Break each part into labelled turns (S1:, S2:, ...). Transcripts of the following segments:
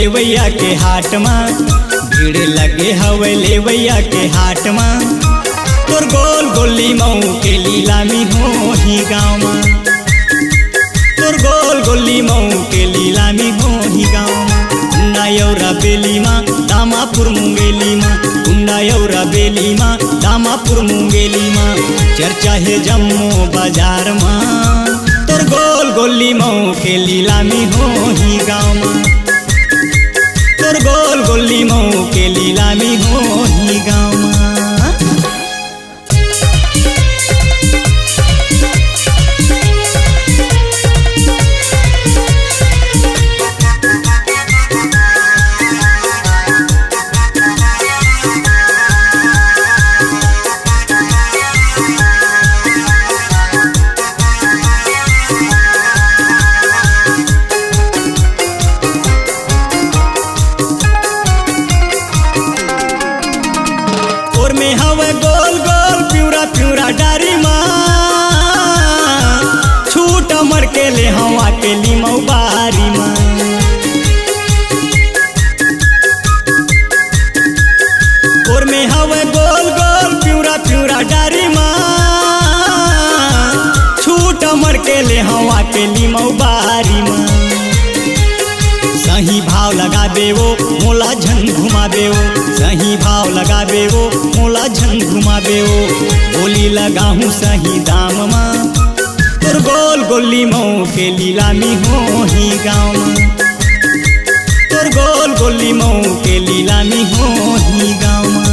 S1: लेवैया के हाट माँ, भीड़ लगे हवे लेवैया के हाट माँ। तोर गोल गोली मऊ के लीलामी हो ही गाँव माँ, तोर गोल गोली मऊ के लीलामी हो ही गाँव माँ। उन्ना यौरा बेली माँ दामापुर मुंगेली माँ, उन्ना यौरा बेली माँ दामापुर मुंगेली माँ। चर्चा है जम्मू बाजार माँ, तोर गोल गोली मऊ के लीलामी हो ही गाँव माँ, तोर गोल गोली मऊ के लीलामी हो ही गाँव माँ। में हवे गोल गोल प्यूरा प्यूरा डारी माँ, छूट मर के ले हवा के लीमऊ बारी माँ। और में हवे गोल गोल प्यूरा प्यूरा डारी माँ, छूट मर के ले हवा के लीमऊ बारी माँ। सही भाव लगा देवो मोला झन घुमा देवो, सही भाव लगा देवो मोला झन घुमा देवो। बोली लगाहूँ सही दाम माँ, तोर गोल गोली मऊ के लीलामी हो ही गाँव माँ, तोर गोल गोली मऊ के लीलामी हो ही गाँव माँ।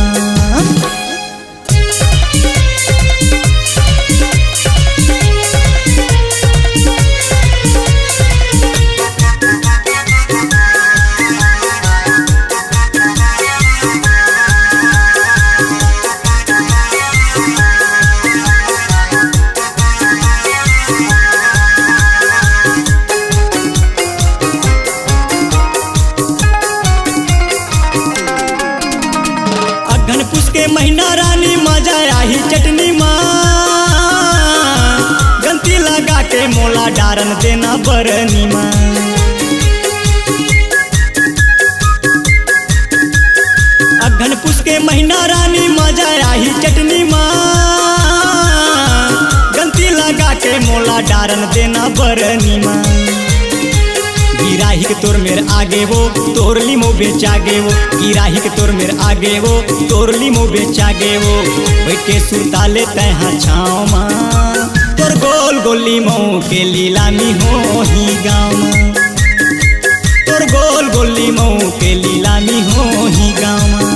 S1: पुष के महीना रानी मजा आई चटनी माँ, गंती लगा के मोला डारन देना बरनी माँ। अघन पुष के महीना रानी मजा आई चटनी माँ, गंती लगा के मोला डारन देना बरनी माँ। गिराही के तोर मेरे आगे वो तोर लीमो बेचा गे वो, गिराही के तोर मेरे आगे वो तोर लीमो बेचा गे वो। बैठ के सुरता लेते हैं छाँव माँ, तोर गोल गोली मऊ के लीलामी हो ही गाँव माँ, तोर गोल गोली मऊ के लीलामी हो ही गाँव माँ।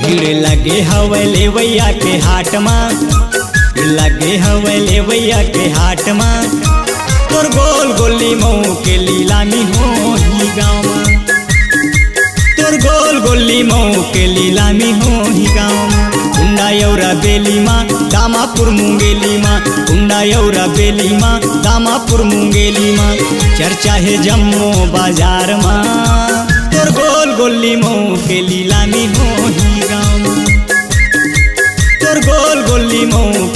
S1: भीड़ लगे हवे लेवैया के हाट माँ, लगे हवे लेवैया के हाट माँ। तोर गोल गोली मऊ के लीलामी हो ही गाँव माँ, तोर गोल गोली मऊ के लीलामी हो ही गाँव माँ। उन्ना यौरा बेली माँ दामापुर मुंगेली माँ, उन्ना यौरा बेली माँ दामापुर मुंगेली माँ। चर्चा है जम्मू बाजार माँ, तोर गोल गोली मऊ के लीलामी हो ही गाँव माँ, तोर गोल गोली मऊ